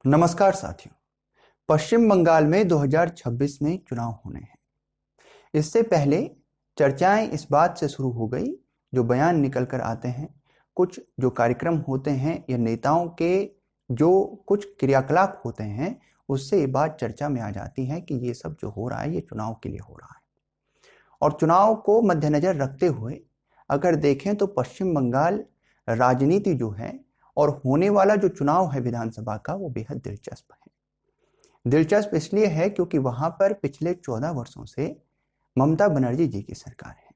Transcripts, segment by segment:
नमस्कार साथियों। पश्चिम बंगाल में 2026 में चुनाव होने हैं। इससे पहले चर्चाएं इस बात से शुरू हो गई, जो बयान निकल कर आते हैं, कुछ जो कार्यक्रम होते हैं या नेताओं के जो कुछ क्रियाकलाप होते हैं, उससे ये बात चर्चा में आ जाती है कि ये सब जो हो रहा है ये चुनाव के लिए हो रहा है। और चुनाव को मद्देनजर रखते हुए अगर देखें तो पश्चिम बंगाल राजनीति जो है और होने वाला जो चुनाव है विधानसभा का, वो बेहद दिलचस्प है। दिलचस्प इसलिए है क्योंकि वहां पर पिछले 14 वर्षों से ममता बनर्जी जी की सरकार है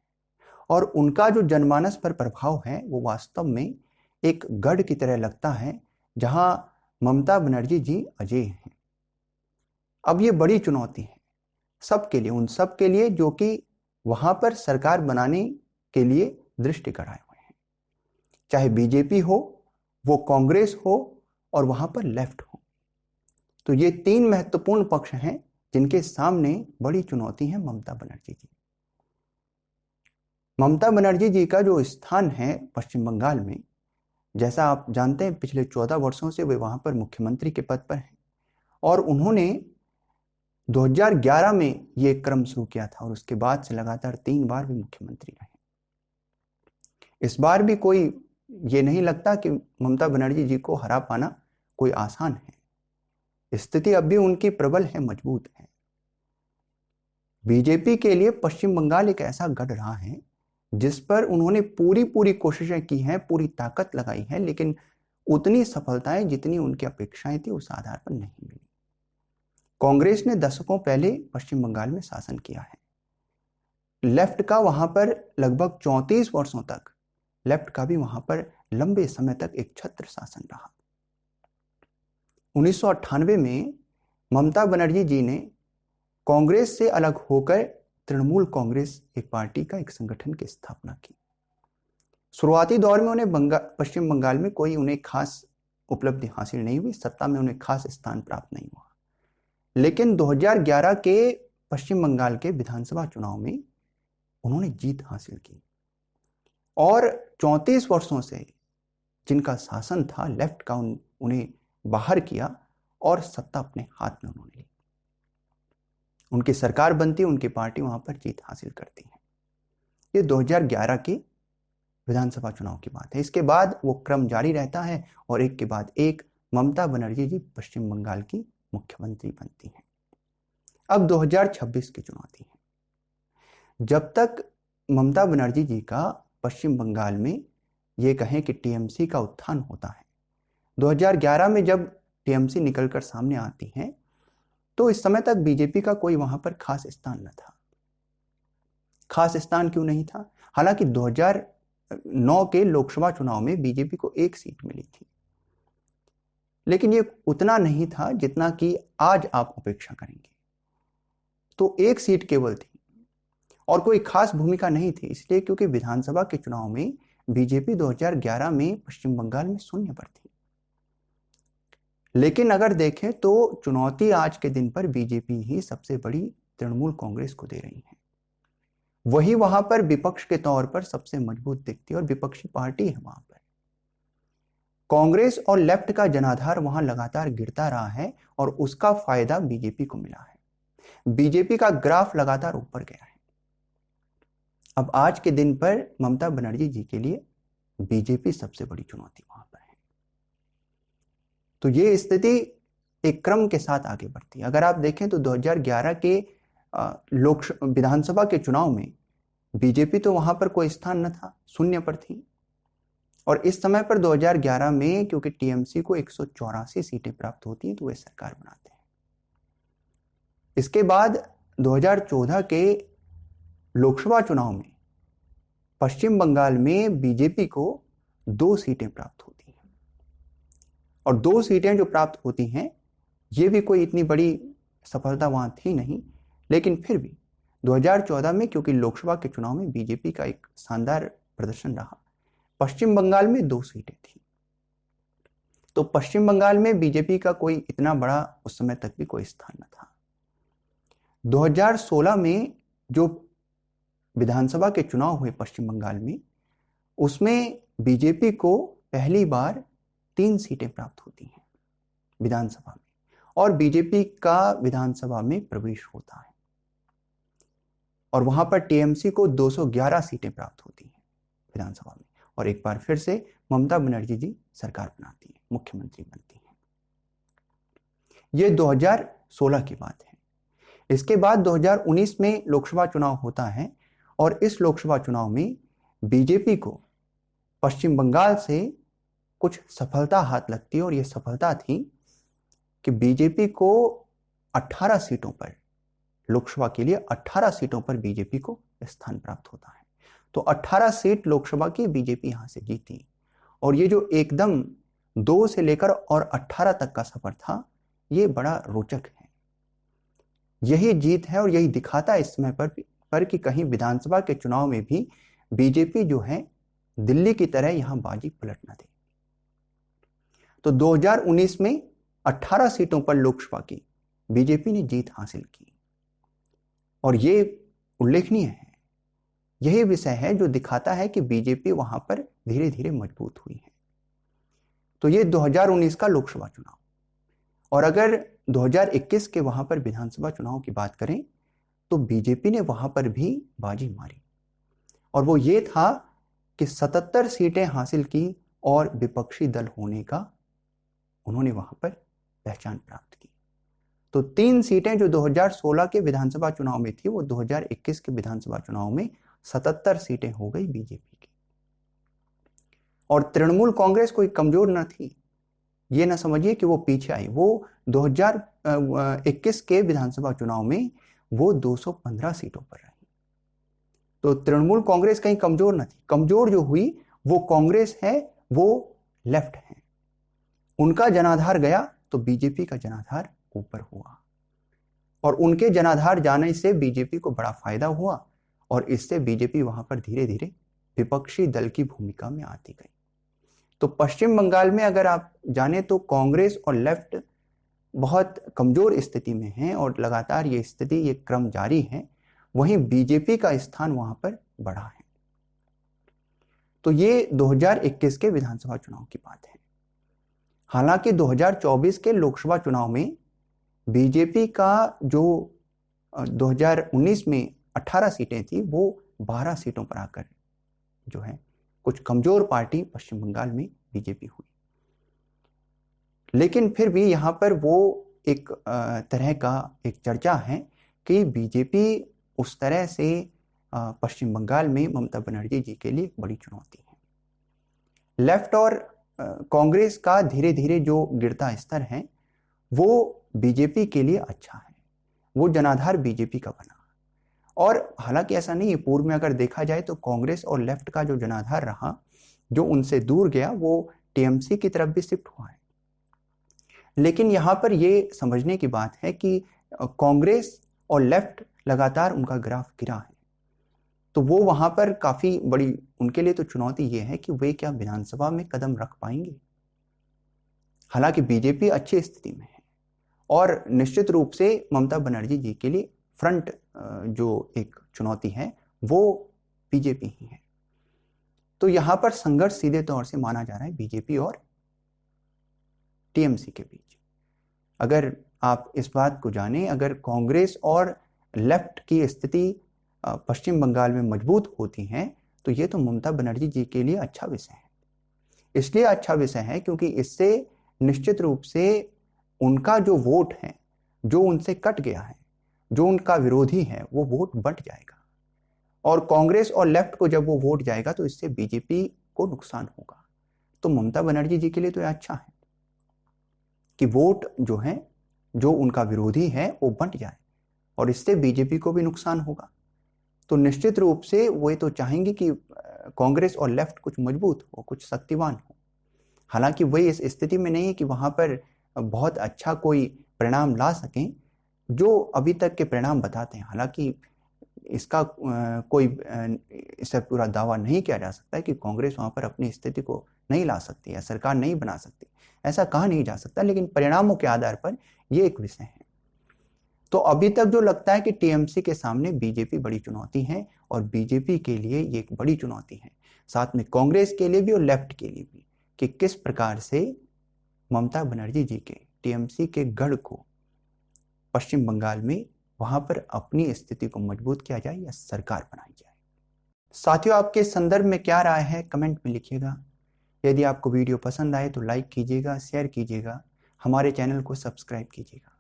और उनका जो जनमानस पर प्रभाव है वो वास्तव में एक गढ़ की तरह लगता है, जहां ममता बनर्जी जी अजय हैं। अब ये बड़ी चुनौती है सबके लिए, उन सब के लिए जो कि वहां पर सरकार बनाने के लिए दृष्टि गड़ाए हुए हैं, चाहे बीजेपी हो, वो कांग्रेस हो और वहां पर लेफ्ट हो। तो ये तीन महत्वपूर्ण पक्ष हैं जिनके सामने बड़ी चुनौती है ममता बनर्जी जी। ममता बनर्जी जी का जो स्थान है पश्चिम बंगाल में, जैसा आप जानते हैं, पिछले 14 वर्षों से वे वहां पर मुख्यमंत्री के पद पर हैं और उन्होंने 2011 में ये क्रम शुरू किया था और उसके बाद से लगातार 3 बार भी मुख्यमंत्री रहे। इस बार भी कोई ये नहीं लगता कि ममता बनर्जी जी को हरा पाना कोई आसान है। स्थिति अब भी उनकी प्रबल है, मजबूत है। बीजेपी के लिए पश्चिम बंगाल एक ऐसा गढ़ रहा है जिस पर उन्होंने पूरी कोशिशें की हैं, पूरी ताकत लगाई है, लेकिन उतनी सफलताएं जितनी उनकी अपेक्षाएं थी उस आधार पर नहीं मिली। कांग्रेस ने दशकों पहले पश्चिम बंगाल में शासन किया है। लेफ्ट का वहां पर लगभग 34 वर्षों तक, लेफ्ट का भी वहां पर लंबे समय तक एक छत्र शासन रहा। 1998 में ममता बनर्जी जी ने कांग्रेस से अलग होकर तृणमूल कांग्रेस एक पार्टी का एक संगठन की स्थापना की। शुरुआती दौर में उन्हें पश्चिम बंगाल में कोई उन्हें खास उपलब्धि हासिल नहीं हुई, सत्ता में उन्हें खास स्थान प्राप्त नहीं हुआ। लेकिन 2011 के पश्चिम बंगाल के विधानसभा चुनाव में उन्होंने जीत हासिल की और 34 वर्षों से जिनका शासन था लेफ्ट का, उन्हें बाहर किया और सत्ता अपने हाथ में उन्होंने ली। उनकी सरकार बनती, उनकी पार्टी वहां पर जीत हासिल करती है। ये 2011 के विधानसभा चुनाव की बात है। इसके बाद वो क्रम जारी रहता है और एक के बाद एक ममता बनर्जी जी पश्चिम बंगाल की मुख्यमंत्री बनती हैं। अब 2026 की चुनौती है। जब तक ममता बनर्जी जी का पश्चिम बंगाल में ये कहें कि टीएमसी का उत्थान होता है, 2011 में जब टीएमसी निकलकर सामने आती है तो इस समय तक बीजेपी का कोई वहां पर खास स्थान न था। खास स्थान क्यों नहीं था? हालांकि 2009 के लोकसभा चुनाव में बीजेपी को 1 सीट मिली थी, लेकिन ये उतना नहीं था जितना कि आज आप अपेक्षा करेंगे। तो 1 सीट केवल थी और कोई खास भूमिका नहीं थी, इसलिए क्योंकि विधानसभा के चुनाव में बीजेपी 2011 में पश्चिम बंगाल में शून्य पर थी। लेकिन अगर देखें तो चुनौती आज के दिन पर बीजेपी ही सबसे बड़ी तृणमूल कांग्रेस को दे रही है। वही वहां पर विपक्ष के तौर पर सबसे मजबूत दिखती है और विपक्षी पार्टी है वहां पर। कांग्रेस और लेफ्ट का जनाधार वहां लगातार गिरता रहा है और उसका फायदा बीजेपी को मिला है। बीजेपी का ग्राफ लगातार ऊपर गया है। अब आज के दिन पर ममता बनर्जी जी के लिए बीजेपी सबसे बड़ी चुनौती वहां पर है। तो ये स्थिति एक क्रम के साथ आगे बढ़ती है। अगर आप देखें तो 2011 के विधानसभा के चुनाव में बीजेपी तो वहां पर कोई स्थान न था, शून्य पर थी। और इस समय पर 2011 में क्योंकि टीएमसी को 184 सीटें प्राप्त होती हैं तो वे सरकार बनाते हैं। इसके बाद 2014 के लोकसभा चुनाव में पश्चिम बंगाल में बीजेपी को 2 सीटें प्राप्त होती हैं और 2 सीटें जो प्राप्त होती हैं ये भी कोई इतनी बड़ी सफलता वहां थी नहीं, लेकिन फिर भी 2014 में क्योंकि लोकसभा के चुनाव में बीजेपी का एक शानदार प्रदर्शन रहा, पश्चिम बंगाल में 2 सीटें थी। तो पश्चिम बंगाल में बीजेपी का कोई इतना बड़ा उस समय तक भी कोई स्थान न था। 2016 में जो विधानसभा के चुनाव हुए पश्चिम बंगाल में, उसमें बीजेपी को पहली बार 3 सीटें प्राप्त होती हैं। विधानसभा में, और बीजेपी का विधानसभा में प्रवेश होता है और वहां पर टीएमसी को 211 सीटें प्राप्त होती हैं विधानसभा में, और एक बार फिर से ममता बनर्जी जी सरकार बनाती है, मुख्यमंत्री बनती हैं। ये 2016 की बात है। इसके बाद 2019 में लोकसभा चुनाव होता है और इस लोकसभा चुनाव में बीजेपी को पश्चिम बंगाल से कुछ सफलता हाथ लगती है, और यह सफलता थी कि बीजेपी को 18 सीटों पर, लोकसभा के लिए 18 सीटों पर बीजेपी को स्थान प्राप्त होता है। तो 18 सीट लोकसभा की बीजेपी यहां से जीती, और ये जो एकदम 2 से लेकर और 18 तक का सफर था, ये बड़ा रोचक है। यही जीत है और यही दिखाता है इस समय पर कि कहीं विधानसभा के चुनाव में भी बीजेपी जो है दिल्ली की तरह यहां बाजी पलट न दे। तो 2019 में 18 सीटों पर लोकसभा की बीजेपी ने जीत हासिल की, और ये उल्लेखनीय है। यही विषय है जो दिखाता है कि बीजेपी वहां पर धीरे धीरे मजबूत हुई है। तो ये 2019 का लोकसभा चुनाव, और अगर 2021 के वहां पर विधानसभा चुनाव की बात करें तो बीजेपी ने वहां पर भी बाजी मारी, और वो ये था कि 77 सीटें हासिल की और विपक्षी दल होने का उन्होंने वहां पर पहचान प्राप्त की। तो 3 सीटें जो 2016 के विधानसभा चुनाव में थी, वो 2021 के विधानसभा चुनाव में 77 सीटें हो गई बीजेपी की। और तृणमूल कांग्रेस कोई कमजोर न थी, ये ना समझिए कि वो पीछे आई। वो 2021 के विधानसभा चुनाव में वो 215 सीटों पर रही। तो तृणमूल कांग्रेस कहीं कमजोर न थी। कमजोर जो हुई वो कांग्रेस है, वो लेफ्ट है। उनका जनाधार गया तो बीजेपी का जनाधार ऊपर हुआ, और उनके जनाधार जाने से बीजेपी को बड़ा फायदा हुआ, और इससे बीजेपी वहां पर धीरे धीरे विपक्षी दल की भूमिका में आती गई। तो पश्चिम बंगाल में अगर आप जाने तो कांग्रेस और लेफ्ट बहुत कमजोर स्थिति में हैं, और लगातार ये स्थिति, ये क्रम जारी है। वहीं बीजेपी का स्थान वहां पर बढ़ा है। तो ये 2021 के विधानसभा चुनाव की बात है। हालांकि 2024 के लोकसभा चुनाव में बीजेपी का जो 2019 में 18 सीटें थी, वो 12 सीटों पर आकर जो है कुछ कमजोर पार्टी पश्चिम बंगाल में बीजेपी हुई। लेकिन फिर भी यहां पर वो एक तरह का एक चर्चा है कि बीजेपी उस तरह से पश्चिम बंगाल में ममता बनर्जी जी के लिए एक बड़ी चुनौती है। लेफ्ट और कांग्रेस का धीरे धीरे जो गिरता स्तर है, वो बीजेपी के लिए अच्छा है। वो जनाधार बीजेपी का बना, और हालांकि ऐसा नहीं है, पूर्व में अगर देखा जाए तो कांग्रेस और लेफ्ट का जो जनाधार रहा, जो उनसे दूर गया, वो टीएमसी की तरफ भी शिफ्ट हुआ है। लेकिन यहां पर ये समझने की बात है कि कांग्रेस और लेफ्ट लगातार उनका ग्राफ गिरा है। तो वो वहां पर काफी बड़ी उनके लिए तो चुनौती ये है कि वे क्या विधानसभा में कदम रख पाएंगे। हालांकि बीजेपी अच्छी स्थिति में है, और निश्चित रूप से ममता बनर्जी जी के लिए फ्रंट जो एक चुनौती है वो बीजेपी ही है। तो यहां पर संघर्ष सीधे तौर से माना जा रहा है बीजेपी और टीएमसी के बीच। अगर आप इस बात को जानें, अगर कांग्रेस और लेफ्ट की स्थिति पश्चिम बंगाल में मजबूत होती है, तो ये तो ममता बनर्जी जी के लिए अच्छा विषय है। इसलिए अच्छा विषय है क्योंकि इससे निश्चित रूप से उनका जो वोट है, जो उनसे कट गया है, जो उनका विरोधी है, वो वोट बंट जाएगा। और कांग्रेस और लेफ्ट को जब वो वोट जाएगा तो इससे बीजेपी को नुकसान होगा। तो ममता बनर्जी जी के लिए तो यह अच्छा है कि वोट जो है, जो उनका विरोधी है, वो बंट जाए, और इससे बीजेपी को भी नुकसान होगा। तो निश्चित रूप से वो तो चाहेंगे कि कांग्रेस और लेफ्ट कुछ मजबूत हो, कुछ शक्तिवान हो। हालांकि वही इस स्थिति में नहीं है कि वहां पर बहुत अच्छा कोई परिणाम ला सकें, जो अभी तक के परिणाम बताते हैं। हालांकि इसका कोई इससे पूरा दावा नहीं किया जा सकता है कि कांग्रेस वहां पर अपनी स्थिति को नहीं ला सकती या सरकार नहीं बना सकती, ऐसा कहा नहीं जा सकता। लेकिन परिणामों के आधार पर यह एक विषय है। तो अभी तक जो लगता है कि टीएमसी के सामने बीजेपी बड़ी चुनौती है, और बीजेपी के लिए ये एक बड़ी चुनौती है, साथ में कांग्रेस के लिए भी और लेफ्ट के लिए भी, कि किस प्रकार से ममता बनर्जी जी के टीएमसी के गढ़ को पश्चिम बंगाल में वहां पर अपनी स्थिति को मजबूत किया जाए या सरकार बनाई जाए। साथियों, आपके संदर्भ में क्या राय है कमेंट में लिखिएगा। यदि आपको वीडियो पसंद आए तो लाइक कीजिएगा, शेयर कीजिएगा, हमारे चैनल को सब्सक्राइब कीजिएगा।